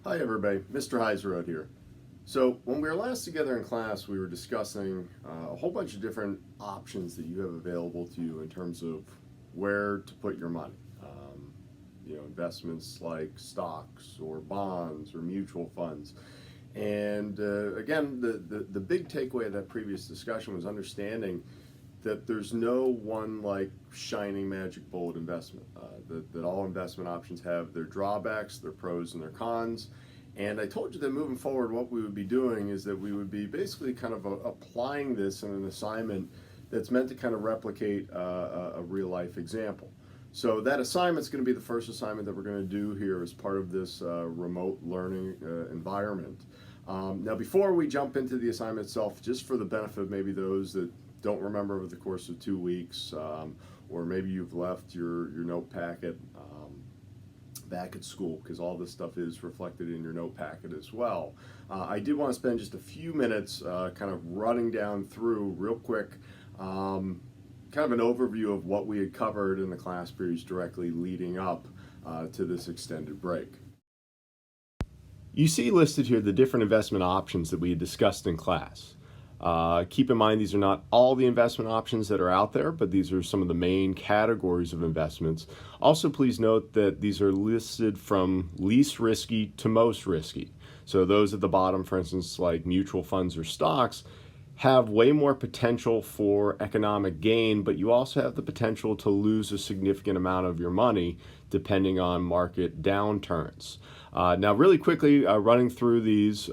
Hi everybody, Mr. Heiserode here. So when we were last together in class, we were discussing a whole bunch of different options that you have available to you in terms of where to put your money. Investments like stocks or bonds or mutual funds. And again, the big takeaway of that previous discussion was understanding that there's no one like shining magic bullet investment. That all investment options have their drawbacks, their pros, and their cons. And I told you that moving forward, what we would be doing is that we would be basically kind of applying this in an assignment that's meant to kind of replicate a real life example. So that assignment's going to be the first assignment that we're going to do here as part of this remote learning environment. Now, before we jump into the assignment itself, just for the benefit of maybe those that don't remember over the course of 2 weeks, or maybe you've left your note packet back at school, because all this stuff is reflected in your note packet as well. I did want to spend just a few minutes kind of running down through real quick kind of an overview of what we had covered in the class periods directly leading up to this extended break. You see listed here the different investment options that we had discussed in class. Keep in mind, these are not all the investment options that are out there, but these are some of the main categories of investments. Also, please note that these are listed from least risky to most risky. So those at the bottom, for instance, like mutual funds or stocks, have way more potential for economic gain, but you also have the potential to lose a significant amount of your money depending on market downturns. Now, really quickly, running through these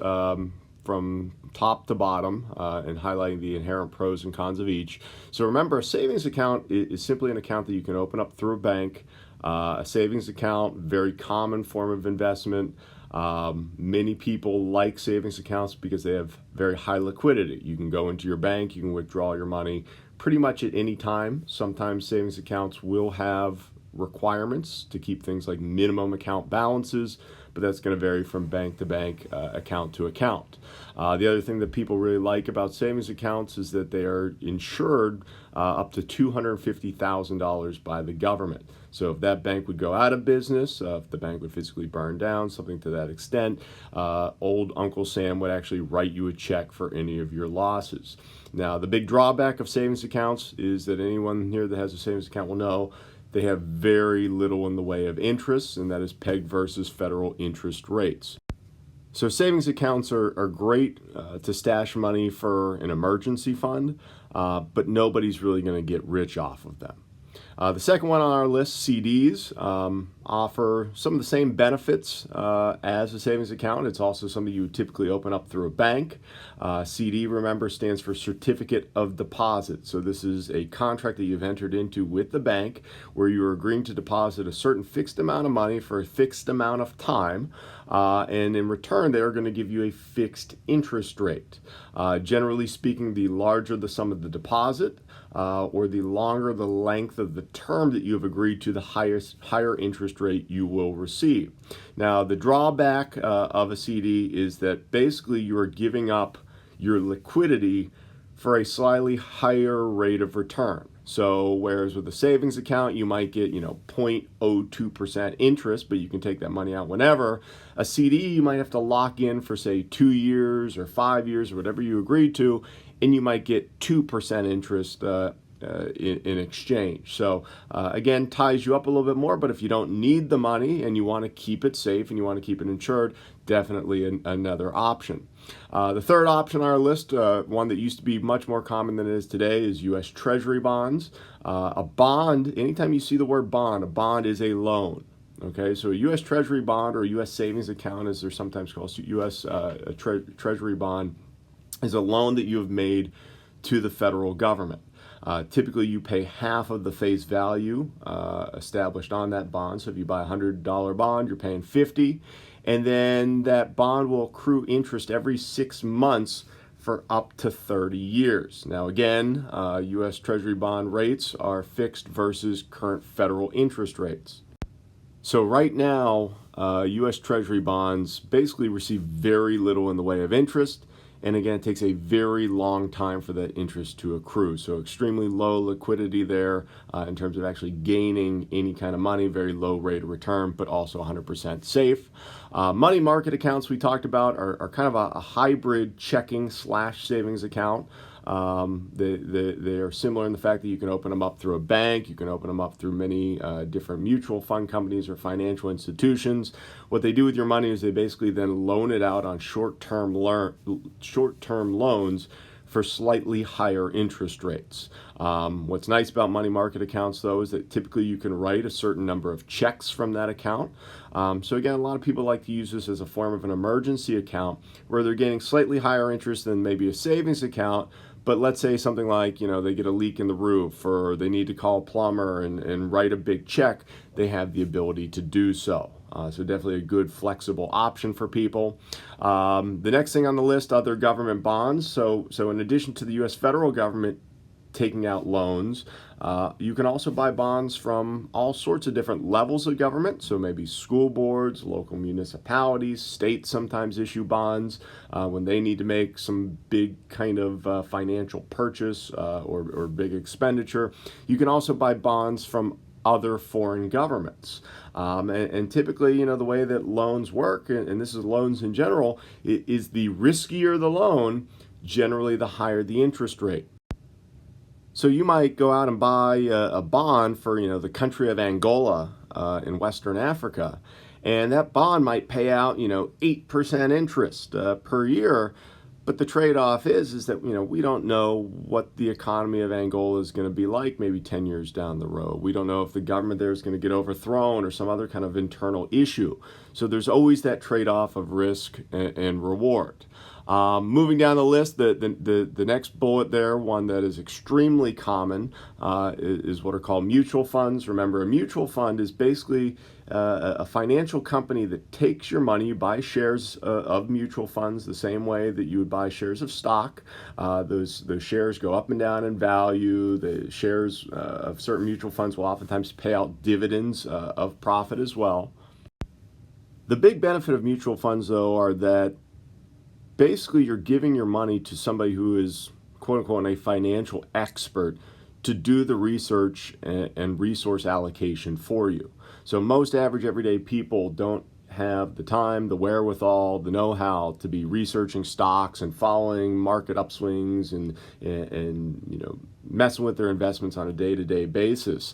from top to bottom and highlighting the inherent pros and cons of each. So remember, a savings account is simply an account that you can open up through a bank. A savings account, very common form of investment. Many people like savings accounts because they have very high liquidity. You can go into your bank, you can withdraw your money pretty much at any time. Sometimes savings accounts will have requirements to keep things like minimum account balances, but that's going to vary from bank to bank, account to account. The other thing that people really like about savings accounts is that they are insured up to $250,000 by the government. So if that bank would go out of business, if the bank would physically burn down, something to that extent, old Uncle Sam would actually write you a check for any of your losses. Now, the big drawback of savings accounts is that anyone here that has a savings account will know they have very little in the way of interest, and that is pegged versus federal interest rates. So savings accounts are great to stash money for an emergency fund, but nobody's really going to get rich off of them. The second one on our list, CDs, offer some of the same benefits as a savings account. It's also something you would typically open up through a bank. CD, remember, stands for Certificate of Deposit. So this is a contract that you've entered into with the bank where you're agreeing to deposit a certain fixed amount of money for a fixed amount of time. And in return, they are going to give you a fixed interest rate. Generally speaking, the larger the sum of the deposit, or the longer the length of the term that you have agreed to, the higher interest rate you will receive. Now, the drawback of a CD is that basically you are giving up your liquidity for a slightly higher rate of return. So whereas with a savings account, you might get 0.02% interest, but you can take that money out whenever. A CD, you might have to lock in for, say, 2 years or 5 years or whatever you agreed to, and you might get 2% interest in exchange. So again, ties you up a little bit more, but if you don't need the money and you want to keep it safe and you want to keep it insured, definitely another option. The third option on our list, one that used to be much more common than it is today, is U.S. Treasury bonds. A bond, anytime you see the word bond, a bond is a loan. Okay, so a U.S. Treasury bond, or a U.S. savings account, as they're sometimes called, U.S. Treasury bond, is a loan that you have made to the federal government. Typically, you pay half of the face value established on that bond. So if you buy a $100 bond, you're paying $50, and then that bond will accrue interest every 6 months for up to 30 years. Now, again, U.S. Treasury bond rates are fixed versus current federal interest rates. So right now, U.S. Treasury bonds basically receive very little in the way of interest, and again, it takes a very long time for that interest to accrue. So extremely low liquidity there in terms of actually gaining any kind of money, very low rate of return, but also 100% safe. Money market accounts we talked about are kind of a hybrid checking / savings account. They are similar in the fact that you can open them up through a bank, you can open them up through many different mutual fund companies or financial institutions. What they do with your money is they basically then loan it out on short-term loans for slightly higher interest rates. What's nice about money market accounts, though, is that typically you can write a certain number of checks from that account. So again, a lot of people like to use this as a form of an emergency account where they're getting slightly higher interest than maybe a savings account. But let's say something like, they get a leak in the roof or they need to call a plumber and write a big check, they have the ability to do so. So definitely a good flexible option for people. The next thing on the list, other government bonds. So in addition to the U.S. federal government taking out loans, you can also buy bonds from all sorts of different levels of government. So maybe school boards, local municipalities, states sometimes issue bonds when they need to make some big kind of financial purchase or big expenditure. You can also buy bonds from other foreign governments. And typically, the way that loans work, and this is loans in general, is the riskier the loan, generally the higher the interest rate. So you might go out and buy a bond for, the country of Angola in Western Africa, and that bond might pay out, 8% interest per year. But the trade-off is that, we don't know what the economy of Angola is going to be like maybe 10 years down the road. We don't know if the government there is going to get overthrown or some other kind of internal issue. So there's always that trade-off of risk and reward. Moving down the list, the next bullet there, one that is extremely common, is what are called mutual funds. Remember, a mutual fund is basically a financial company that takes your money. You buy shares of mutual funds the same way that you would buy shares of stock. Those shares go up and down in value. The shares of certain mutual funds will oftentimes pay out dividends of profit as well. The big benefit of mutual funds, though, are that basically you're giving your money to somebody who is, quote unquote, a financial expert to do the research and resource allocation for you. So most average everyday people don't have the time, the wherewithal, the know-how to be researching stocks and following market upswings and messing with their investments on a day-to-day basis.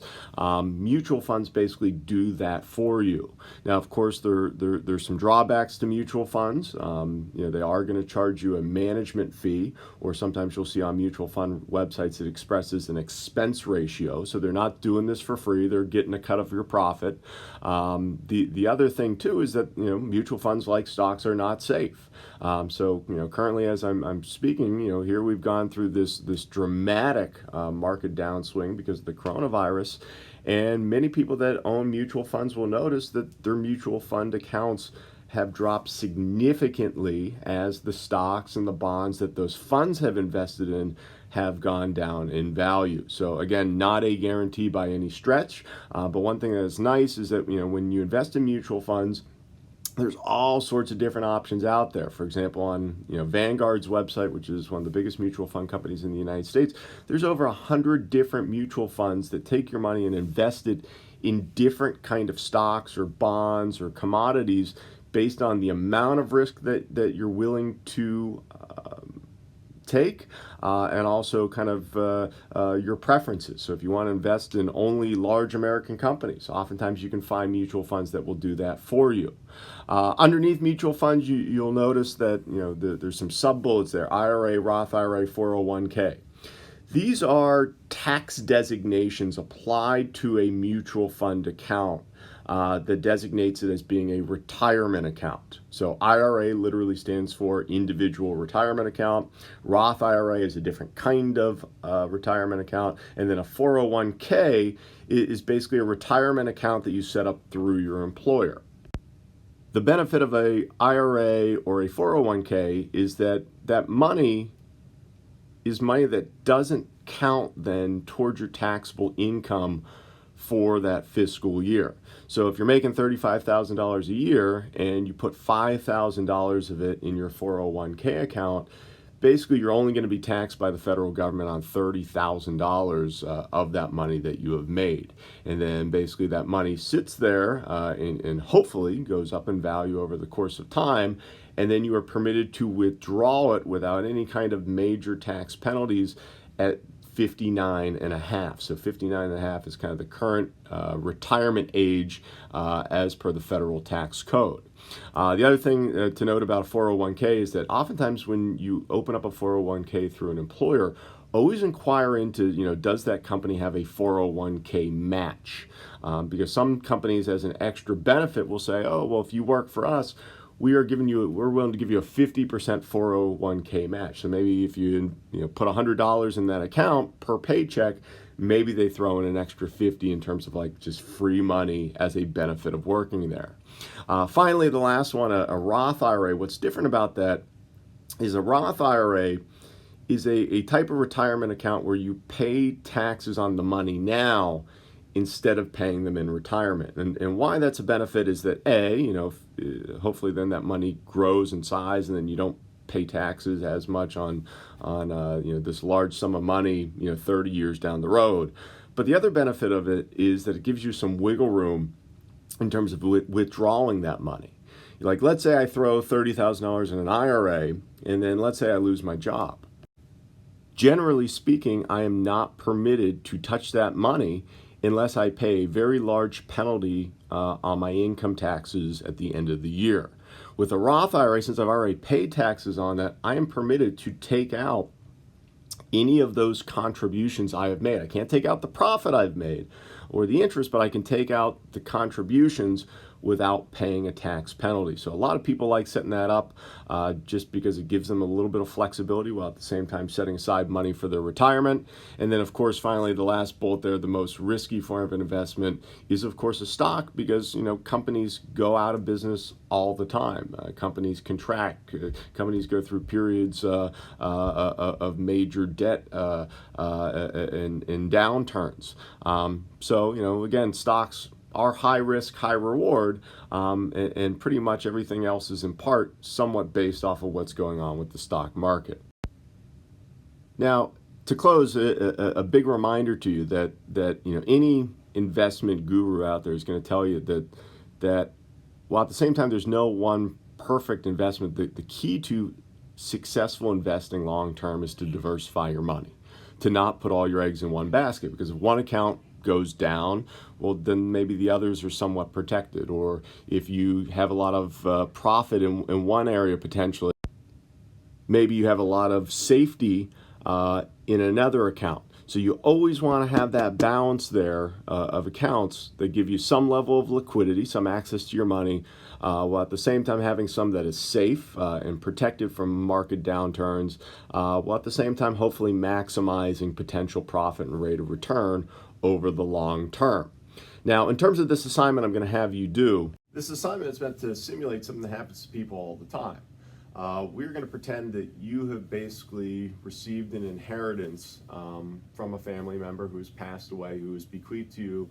Mutual funds basically do that for you. Now, of course, there's some drawbacks to mutual funds. They are going to charge you a management fee, or sometimes you'll see on mutual fund websites it expresses an expense ratio. So they're not doing this for free. They're getting a cut of your profit. The other thing too is that mutual funds, like stocks, are not safe. So currently, as I'm speaking, here we've gone through this dramatic market downswing because of the coronavirus, and many people that own mutual funds will notice that their mutual fund accounts have dropped significantly as the stocks and the bonds that those funds have invested in have gone down in value. So again, not a guarantee by any stretch, but one thing that is nice is that when you invest in mutual funds, there's all sorts of different options out there. For example, on Vanguard's website, which is one of the biggest mutual fund companies in the United States, there's over 100 different mutual funds that take your money and invest it in different kind of stocks or bonds or commodities based on the amount of risk that you're willing to take, and also kind of your preferences. So if you want to invest in only large American companies, oftentimes you can find mutual funds that will do that for you. Underneath mutual funds, you'll notice that there's some sub-bullets there: IRA, Roth IRA, 401k. These are tax designations applied to a mutual fund account that designates it as being a retirement account. So IRA literally stands for individual retirement account. Roth IRA is a different kind of retirement account. And then a 401k is basically a retirement account that you set up through your employer. The benefit of a IRA or a 401k is that that money is money that doesn't count then towards your taxable income for that fiscal year. So if you're making $35,000 a year and you put $5,000 of it in your 401k account, basically you're only going to be taxed by the federal government on $30,000 of that money that you have made. And then basically that money sits there and hopefully goes up in value over the course of time. And then you are permitted to withdraw it without any kind of major tax penalties at 59 and a half. So 59 and a half is kind of the current retirement age as per the federal tax code. The other thing to note about a 401k is that oftentimes when you open up a 401k through an employer, always inquire into, does that company have a 401k match? Because some companies, as an extra benefit, will say, oh, well, if you work for us, we're willing to give you a 50% 401k match. So maybe if you put $100 in that account per paycheck, maybe they throw in an extra 50 in terms of like just free money as a benefit of working there. Finally, the last one, a Roth IRA. What's different about that is a Roth IRA is a type of retirement account where you pay taxes on the money now instead of paying them in retirement. And why that's a benefit is that hopefully then that money grows in size and then you don't pay taxes as much on this large sum of money 30 years down the road. But the other benefit of it is that it gives you some wiggle room in terms of withdrawing that money. Like, let's say I throw $30,000 in an IRA and then let's say I lose my job. Generally speaking, I am not permitted to touch that money unless I pay a very large penalty on my income taxes at the end of the year. With a Roth IRA, since I've already paid taxes on that, I am permitted to take out any of those contributions I have made. I can't take out the profit I've made or the interest, but I can take out the contributions without paying a tax penalty. So a lot of people like setting that up just because it gives them a little bit of flexibility while at the same time setting aside money for their retirement. And then of course, finally, the last bullet there, the most risky form of an investment is of course a stock, because companies go out of business all the time. Companies contract, companies go through periods of major debt and downturns. So again, stocks are high risk, high reward, and pretty much everything else is in part somewhat based off of what's going on with the stock market. Now, to close, a big reminder to you that any investment guru out there is going to tell you that while at the same time there's no one perfect investment, the key to successful investing long term is to diversify your money, to not put all your eggs in one basket, because if one account goes down, well, then maybe the others are somewhat protected. Or if you have a lot of profit in one area potentially, maybe you have a lot of safety in another account. So you always want to have that balance there of accounts that give you some level of liquidity, some access to your money, while at the same time having some that is safe and protected from market downturns, while at the same time hopefully maximizing potential profit and rate of return over the long term. Now, in terms of this assignment I'm going to have you do, this assignment is meant to simulate something that happens to people all the time. We're going to pretend that you have basically received an inheritance from a family member who's passed away, who has bequeathed to you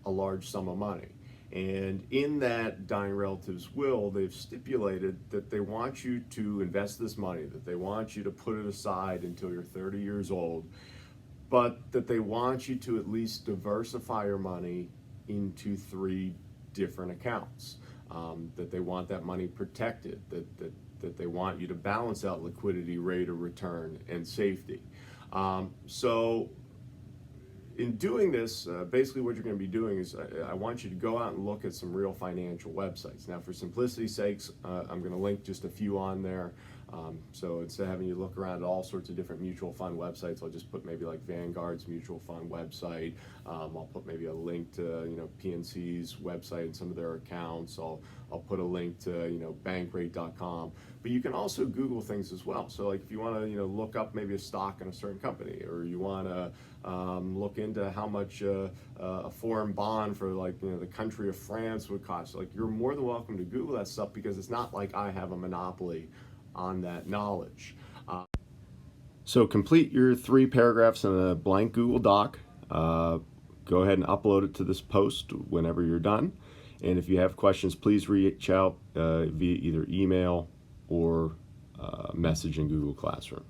a large sum of money. And in that dying relative's will, they've stipulated that they want you to invest this money, that they want you to put it aside until you're 30 years old, but that they want you to at least diversify your money into 3 different accounts, that they want that money protected, that they want you to balance out liquidity, rate of return, and safety. So in doing this, basically what you're going to be doing is I want you to go out and look at some real financial websites. Now, for simplicity's sakes, I'm going to link just a few on there. So instead of having you look around at all sorts of different mutual fund websites, I'll just put maybe like Vanguard's mutual fund website. I'll put maybe a link to PNC's website and some of their accounts. I'll put a link to Bankrate.com. But you can also Google things as well. So like if you want to look up maybe a stock in a certain company, or you want to look into how much a foreign bond for the country of France would cost, like you're more than welcome to Google that stuff, because it's not like I have a monopoly on that knowledge. So complete your 3 paragraphs in a blank Google Doc. Go ahead and upload it to this post whenever you're done. And if you have questions, please reach out via either email or message in Google Classroom.